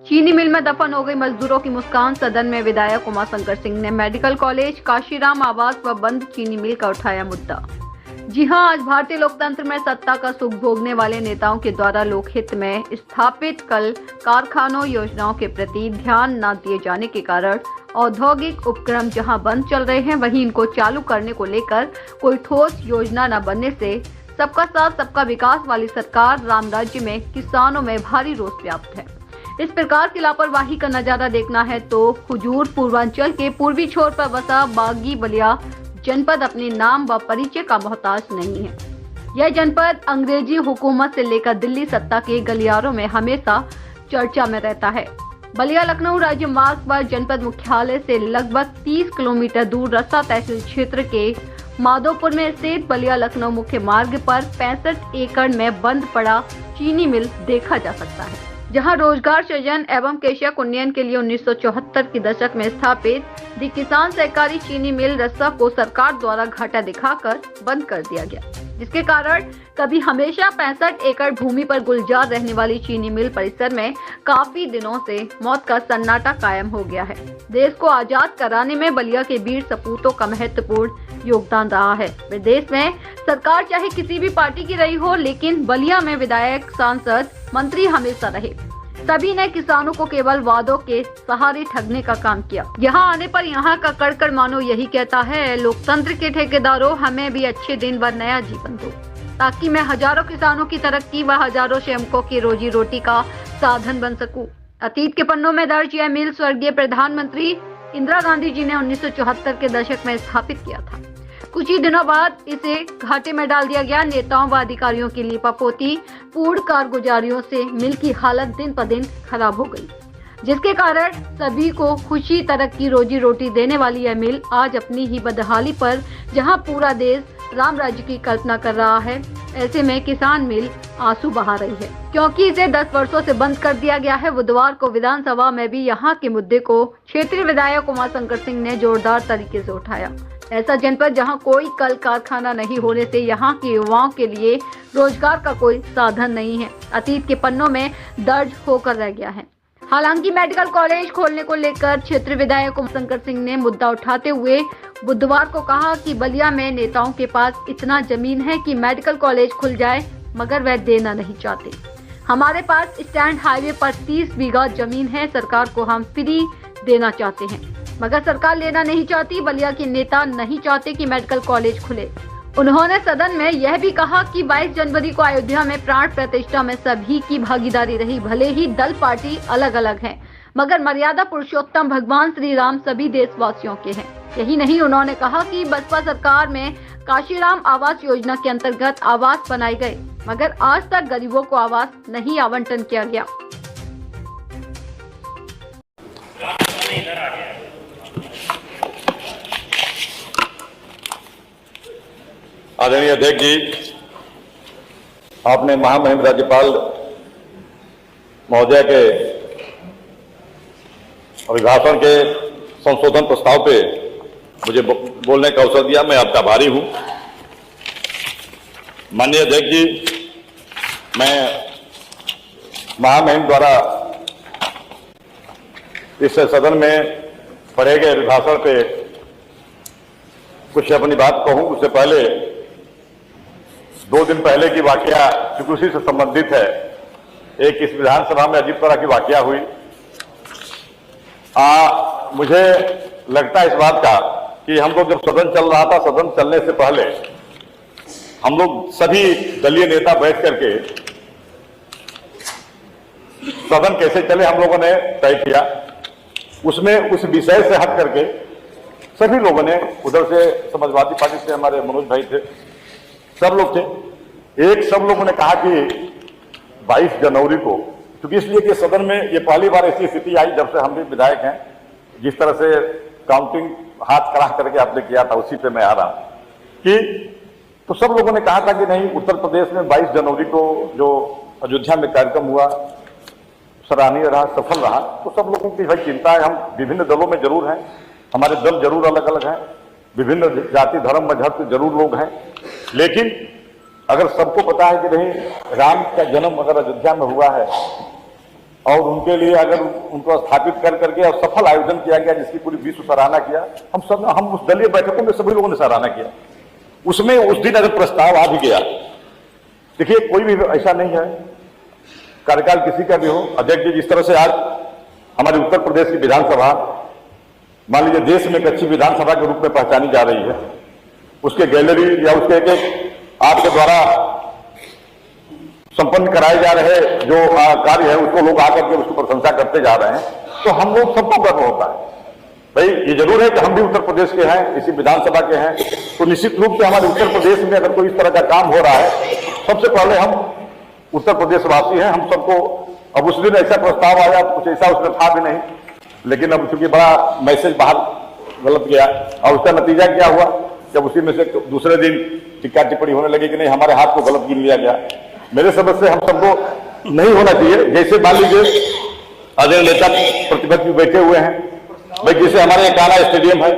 चीनी मिल में दफन हो गई मजदूरों की मुस्कान। सदन में विधायक उमाशंकर सिंह ने मेडिकल कॉलेज, काशीराम आवास व बंद चीनी मिल का उठाया मुद्दा। जी हां, आज भारतीय लोकतंत्र में सत्ता का सुख भोगने वाले नेताओं के द्वारा लोकहित में स्थापित कल कारखानों योजनाओं के प्रति ध्यान न दिए जाने के कारण औद्योगिक उपक्रम जहां बंद चल रहे हैं, वहीं इनको चालू करने को लेकर कोई ठोस योजना न बनने से सबका साथ सबका विकास वाली सरकार राम राज्य में किसानों में भारी रोष व्याप्त है। इस प्रकार की लापरवाही का नजारा देखना है तो हुजूर पूर्वांचल के पूर्वी छोर पर बसा बागी बलिया जनपद अपने नाम व परिचय का मोहताज नहीं है। यह जनपद अंग्रेजी हुकूमत से लेकर दिल्ली सत्ता के गलियारों में हमेशा चर्चा में रहता है। बलिया लखनऊ राज्य मार्ग पर जनपद मुख्यालय से लगभग 30 किलोमीटर दूर रस्सा तहसील क्षेत्र के माधोपुर में स्थित बलिया लखनऊ मुख्य मार्ग पर 65 एकड़ में बंद पड़ा चीनी मिल देखा जा सकता है, जहां रोजगार सृजन एवं कृषक उन्नयन के लिए 1974 के दशक में स्थापित दी किसान सहकारी चीनी मिल रस्सा को सरकार द्वारा घाटा दिखाकर बंद कर दिया गया, जिसके कारण कभी हमेशा 65 एकड़ भूमि पर गुलजार रहने वाली चीनी मिल परिसर में काफी दिनों से मौत का सन्नाटा कायम हो गया है। देश को आजाद कराने में बलिया के वीर सपूतों का महत्वपूर्ण योगदान रहा है। विदेश में सरकार चाहे किसी भी पार्टी की रही हो, लेकिन बलिया में विधायक, सांसद, मंत्री हमेशा रहे। सभी ने किसानों को केवल वादों के सहारे ठगने का काम किया। यहाँ आने पर यहाँ का कड़ मानो यही कहता है, लोकतंत्र के ठेकेदारों, हमें भी अच्छे दिन व नया जीवन दो, ताकि मैं हजारों किसानों की तरक्की व हजारों श्रमिकों की रोजी रोटी का साधन बन सकूं। अतीत के पन्नों में दर्ज यह मिल स्वर्गीय प्रधानमंत्री इंदिरा गांधी जी ने 1974 के दशक में स्थापित किया था। कुछ ही दिनों बाद इसे घाटे में डाल दिया गया। नेताओं व अधिकारियों की लीपापोती, पूर्ण कारगुजारियों से मिल की हालत दिन पर दिन खराब हो गई, जिसके कारण सभी को खुशी, तरक्की, रोजी रोटी देने वाली यह मिल आज अपनी ही बदहाली पर, जहां पूरा देश राम राज्य की कल्पना कर रहा है, ऐसे में किसान मिल आंसू बहा रही है, क्योंकि इसे 10 वर्षों से बंद कर दिया गया है। बुधवार को विधानसभा में भी यहाँ के मुद्दे को क्षेत्रीय विधायक उमाशंकर सिंह ने जोरदार तरीके से उठाया। ऐसा जनपद जहां कोई कल कारखाना नहीं होने से यहाँ के युवाओं के लिए रोजगार का कोई साधन नहीं है, अतीत के पन्नों में दर्ज होकर रह गया है। हालांकि मेडिकल कॉलेज खोलने को लेकर क्षेत्रीय विधायक उमाशंकर सिंह ने मुद्दा उठाते हुए बुधवार को कहा कि बलिया में नेताओं के पास इतना जमीन है कि मेडिकल कॉलेज खुल जाए, मगर वह देना नहीं चाहते। हमारे पास स्टैंड हाईवे पर 30 बीघा जमीन है, सरकार को हम फ्री देना चाहते हैं, मगर सरकार लेना नहीं चाहती। बलिया के नेता नहीं चाहते कि मेडिकल कॉलेज खुले। उन्होंने सदन में यह भी कहा कि 22 जनवरी को अयोध्या में प्राण प्रतिष्ठा में सभी की भागीदारी रही। भले ही दल पार्टी अलग अलग है, मगर मर्यादा पुरुषोत्तम भगवान श्री राम सभी देशवासियों के हैं। यही नहीं, उन्होंने कहा कि बसपा सरकार में काशीराम आवास योजना के अंतर्गत आवास बनाए गए, मगर आज तक गरीबों को आवास नहीं आवंटन किया गया। आदरणीय अध्यक्ष जी, आपने महामहिम राज्यपाल महोदय के अभिभाषण के संशोधन प्रस्ताव पे मुझे बोलने का अवसर दिया। मैं आपका आभारी हूं। माननीय अध्यक्ष जी, मैं महामहिम द्वारा इस सदन में पढ़े गए अभिभाषण पे कुछ अपनी बात कहूं। उससे पहले 2 दिन पहले की वाकया चूंकि उसी से संबंधित है, एक इस विधानसभा में अजीब तरह की वाकया हुई। मुझे लगता है इस बात का कि हम लोग जब सदन चल रहा था, सदन चलने से पहले हम लोग सभी दलीय नेता बैठ करके सदन कैसे चले हम लोगों ने तय किया। उसमें उस विषय से हट करके सभी लोगों ने, उधर से समाजवादी पार्टी से हमारे मनोज भाई थे, सब लोग थे, सब लोगों ने कहा कि 22 जनवरी को, क्योंकि इसलिए कि सदन में ये पहली बार ऐसी स्थिति आई जब से हम भी विधायक हैं, जिस तरह से काउंटिंग हाथ करा करके आपने किया था, उसी पे मैं आ रहा कि तो सब लोगों ने कहा था कि नहीं, उत्तर प्रदेश में 22 जनवरी को जो अयोध्या में कार्यक्रम हुआ सराहनीय रहा, सफल रहा। तो सब लोगों की भाई चिंता है। हम विभिन्न दलों में जरूर हैं, हमारे दल जरूर अलग अलग हैं, विभिन्न जाति धर्म मजहब के जरूर लोग हैं, लेकिन अगर सबको पता है कि नहीं, राम का जन्म अगर अयोध्या में हुआ है और उनके लिए अगर उनको स्थापित कर करके और सफल आयोजन किया गया जिसकी पूरी विश्व सराहना किया, हम उस दलीय बैठकों में सभी लोगों ने सराहना किया। उसमें उस दिन अगर प्रस्ताव आ भी गया, देखिए कोई भी ऐसा नहीं है, कार्यकाल किसी का भी हो, अध्यक्ष जी जिस तरह से आज हमारे उत्तर प्रदेश की विधानसभा मान लीजिए देश में एक अच्छी विधानसभा के रूप में पहचानी जा रही है, उसके गैलरी या उसके एक एक आपके द्वारा संपन्न कराए जा रहे जो कार्य है उसको लोग आकर के उसकी प्रशंसा करते जा रहे हैं, तो हम लोग सबको गर्व होता है। भाई ये जरूर है कि हम भी उत्तर प्रदेश के हैं, इसी विधानसभा के हैं, तो निश्चित रूप से हमारे उत्तर प्रदेश में अगर कोई इस तरह का काम हो रहा है, सबसे पहले हम उत्तर प्रदेश वासी हैं, हम सबको। अब उस दिन ऐसा प्रस्ताव आया, कुछ ऐसा उसमें था भी नहीं, लेकिन अब चूंकि बड़ा मैसेज बाहर गलत गया और उसका नतीजा क्या हुआ, जब उसी में से दूसरे दिन टिक्का टिप्पणी होने लगी कि नहीं हमारे हाथ को गलत गिन लिया गया। मेरे समझ से हम सबको नहीं होना चाहिए। जैसे मान लीजिए अजय नेता प्रतिपक्ष भी बैठे हुए हैं, भाई जैसे हमारे एकाना स्टेडियम है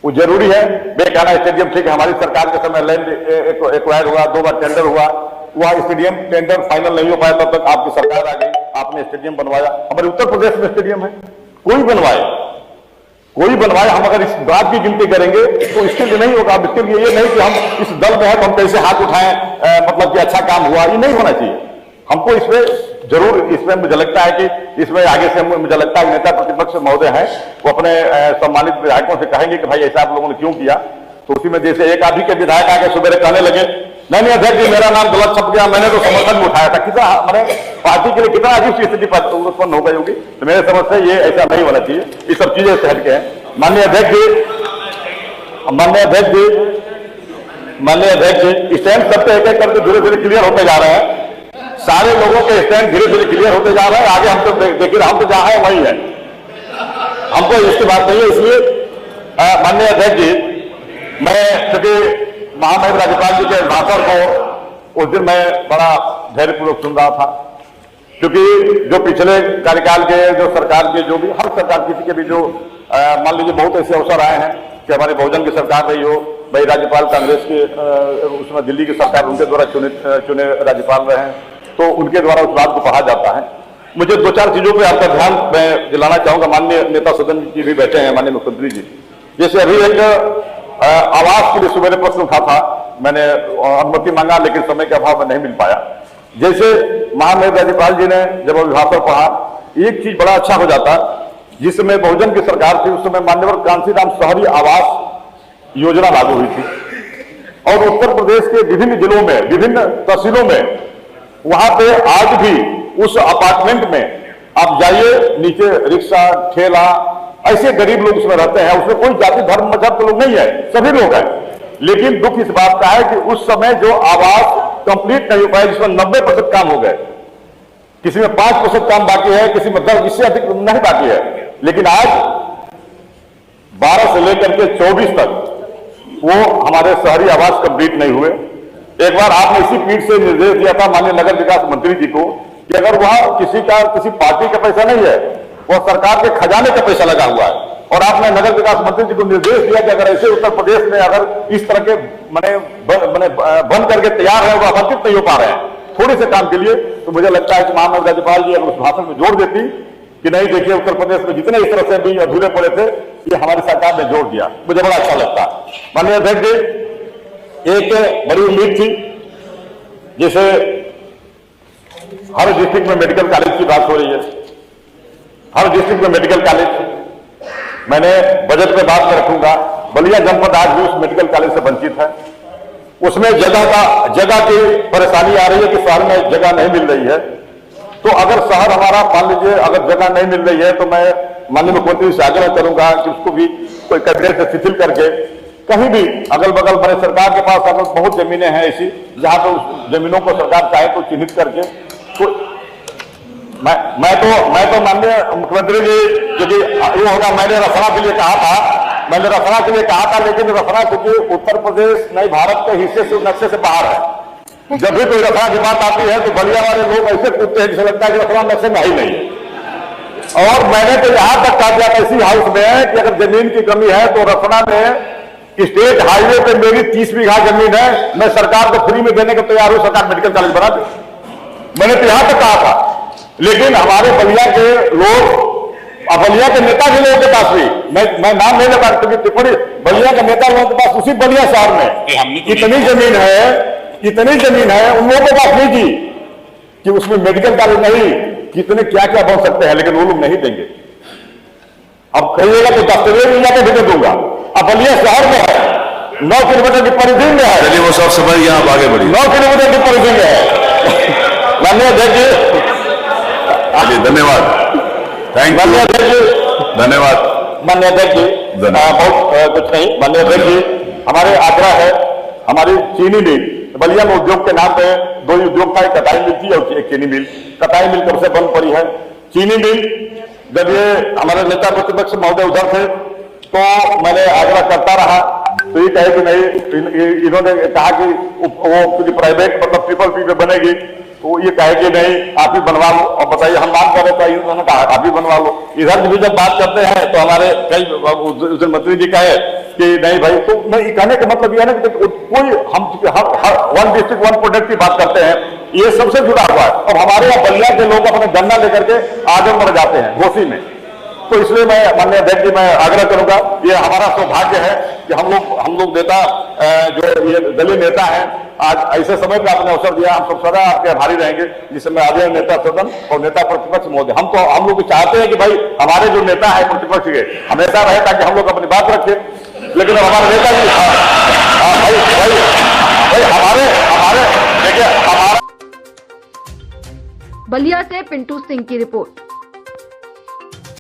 वो जरूरी है, बेकाना स्टेडियम ठीक है, हमारी सरकार के समय लैंड एक्वायर हुआ, 2 बार टेंडर हुआ, वह स्टेडियम टेंडर फाइनल नहीं हो पाया, तब तक आपकी सरकार आ गई, आपने स्टेडियम बनवाया। हमारे उत्तर प्रदेश में स्टेडियम है, कोई बनवाए, हम अगर इस बात की गिनती करेंगे तो इसके लिए नहीं होगा। इसके लिए ये नहीं कि हम इस दल में है तो हम कैसे हाथ उठाएं, मतलब कि अच्छा काम हुआ, ये नहीं होना चाहिए। हमको इसमें जरूर, इसमें मुझे लगता है कि इसमें आगे से मुझे लगता है नेता प्रतिपक्ष महोदय हैं वो अपने सम्मानित विधायकों से कहेंगे कि भाई ऐसा आप लोगों ने क्यों किया। तो उसी में जैसे एक आदमी के विधायक आके सुबह कहने लगे नहीं अध्यक्ष जी मेरा नाम गलत छप गया, मैंने तो समर्थन में उठाया था, कितना मैंने पार्टी के लिए कितना अजीब सी स्थिति उत्पन्न हो गई होगी। तो मेरे समझ से ये ऐसा नहीं होना चाहिए, ये सब चीजें से हटके हैं। माननीय अध्यक्ष जी स्टैंड सबसे एक एक करके धीरे धीरे क्लियर होते जा रहे हैं, सारे लोगों के स्टैंड धीरे धीरे क्लियर होते जा रहे हैं। आगे हम तो देखिए हम तो जहां है वही है, हमको इसकी बात नहीं है। इसलिए माननीय अध्यक्ष जी, मैं चूंकि महामहिम राज्यपाल जी के भाषण को उस दिन मैं बड़ा धैर्यपूर्वक सुन रहा था, क्योंकि जो पिछले कार्यकाल के जो सरकार के जो भी हर सरकार किसी के भी जो मान लीजिए बहुत ऐसे अवसर आए हैं कि हमारे बहुजन की सरकार रही हो, भाई राज्यपाल कांग्रेस के उसमें दिल्ली की सरकार उनके द्वारा चुने राज्यपाल रहे हैं, तो उनके द्वारा उस बात को कहा जाता है। मुझे 2-4 चीजों पे आपका ध्यान मैं दिलाना चाहूंगा। माननीय नेता सदन जी भी बैठे हैं, माननीय मुख्यमंत्री जी, जैसे अभी एक आवास के लिए सुबह प्रश्न उठा था, मैंने अनुमति मांगा लेकिन समय के अभाव में नहीं मिल पाया। जैसे महामहिम राज्यपाल जी ने जब अभिभाषण पढ़ा, एक चीज बड़ा अच्छा हो जाता, जिस समय बहुजन की सरकार थी उस समय मान्यवर कांशीराम शहरी आवास योजना लागू हुई थी, और उत्तर प्रदेश के विभिन्न जिलों में, विभिन्न तहसीलों में, वहां पे आज भी उस अपार्टमेंट में आप जाइए, नीचे रिक्शा ठेला ऐसे गरीब लोग उसमें रहते हैं, उसमें कोई जाति धर्म मजहब के लोग नहीं है, सभी लोग हैं। लेकिन दुख इस बात का है कि उस समय जो आवास कंप्लीट नहीं हो पाया, जिसमें 90% काम हो गए, किसी में 5% काम बाकी है, किसी में 10, इससे अधिक नहीं बाकी है। लेकिन आज 12 से लेकर के 24 तक वो हमारे शहरी आवास कंप्लीट नहीं हुए। एक बार आपने इसी पीठ से निर्देश दिया था माननीय नगर विकास मंत्री जी को कि अगर वहां किसी पार्टी का पैसा नहीं है, वो सरकार के खजाने का पैसा लगा हुआ है, और आपने नगर विकास मंत्री जी को निर्देश दिया कि अगर ऐसे उत्तर प्रदेश में अगर इस तरह के बन करके तैयार है, वो आवंटित नहीं हो पा रहे हैं थोड़े से काम के लिए, तो मुझे लगता है कि महामहिम राज्यपाल जी अगर उस भाषण में जोड़ देती कि नहीं देखिए उत्तर प्रदेश में जितने इस तरह से भी अधूरे पड़े थे ये हमारी सरकार ने जोड़ दिया, मुझे बड़ा अच्छा लगता। माननीय अध्यक्ष जी, एक बड़ी उम्मीद थी, जैसे हर डिस्ट्रिक्ट में मेडिकल कॉलेज की बात हो रही है, हर डिस्ट्रिक्ट में मेडिकल कॉलेज, मैंने बजट में बात में रखूंगा, बलिया जनपद आज भी उस मेडिकल कॉलेज से वंचित है। उसमें जगह की परेशानी आ रही है कि शहर में जगह नहीं मिल रही है। तो अगर शहर हमारा मान लीजिए अगर जगह नहीं मिल रही है, तो मैं माननीय मुख्यमंत्री से आग्रह करूंगा कि उसको भी कोई कैबिनेट से शिथिल करके कहीं भी अगल बगल बड़े सरकार के पास अगर बहुत जमीनें हैं ऐसी जहां पर उस जमीनों को सरकार चाहे तो चिन्हित करके, तो मैं तो माननीय मुख्यमंत्री जी, क्योंकि ये होगा, मैंने रसना के लिए कहा था, लेकिन रसना क्योंकि उत्तर प्रदेश नए भारत के हिस्से से नक्शे से बाहर है। जब भी कोई रसना की बात आती है तो बलिया वाले लोग ऐसे कूदते हैं जिसे लगता है कि रसना नक्शे में ही नहीं है। और मैंने तो यहां तक कहा था इसी हाउस में कि अगर जमीन की कमी है तो रसना में स्टेट हाईवे पे मेरी 30 बीघा जमीन है, मैं सरकार को फ्री में देने को तैयार हूं, सरकार मेडिकल कॉलेज बना दे। मैंने तो यहां तक कहा था। लेकिन हमारे बलिया के लोग, बलिया के नेता भी लोगों के पास भी, मैं नाम नहीं लगा क्योंकि टिप्पणी, बलिया के नेता लोगों के पास उसी बलिया शहर में इतनी जमीन है उन लोगों के पास नहीं थी कि उसमें मेडिकल कॉलेज नहीं, कितने क्या क्या बन सकते हैं, लेकिन वो लोग नहीं देंगे। अब कहिएगा तो दस्तावेज मिल जाकर भेज दूंगा। अब बलिया शहर में है, 9 किलोमीटर की परिधि में है। चलिए वो सब समझ यहाँ आगे बढ़ी। 9 किलोमीटर की परिधि में है। माननीय अध्यक्ष जी, चलिए धन्यवाद, थैंक यू, माननीय अध्यक्ष जी, धन्यवाद। माननीय अध्यक्ष जी, बहुत कुछ नहीं। माननीय अध्यक्ष जी, हमारे आग्रह है, हमारी चीनी मिल बलिया में उद्योग के नाम पे 2 उद्योग का, एक कटाई मिल थी और एक चीनी मिल। कटाई मिल कब से बंद पड़ी है। चीनी मिल जब ये हमारे नेता प्रतिपक्ष महोदय उधर थे तो मैंने आग्रह करता रहा, तो ये कहे कि नहीं, इन्होंने कहा कि वो क्योंकि प्राइवेट मतलब ट्रिपल पे बनेगी, तो ये कहे कि नहीं आप ही बनवा लो। और बताइए हम मांग कर रहे थे, उन्होंने कहा आप ही बनवा लो। इधर भी जब बात करते हैं तो हमारे कई मंत्री जी कहे कि नहीं भाई, तो मैं कहने का मतलब यह है ना कि कोई हम वन डिस्ट्रिक्ट वन प्रोडक्ट की बात करते हैं, ये सबसे जुड़ा हुआ है। और हमारे यहाँ बलिया के लोग अपने गन्ना लेकर के आगे बढ़ जाते हैं घोसी में। तो इसलिए मैं माननीय अध्यक्ष जी, मैं आग्रह करूंगा, ये हमारा सौभाग्य है कि हम लोग नेता जो ये दलीय नेता हैं, आज ऐसे समय पर आपने अवसर दिया, हम सब सदा आपके आभारी रहेंगे। जिससे मैं आगे नेता सदन और नेता प्रतिपक्ष महोदय, हम लोग चाहते हैं कि भाई हमारे जो नेता है प्रतिपक्ष के हमेशा रहे ताकि हम लोग अपनी बात रखें। लेकिन हमारे नेता जी भाई हमारे देखिए हमारा। बलिया से पिंटू सिंह की रिपोर्ट।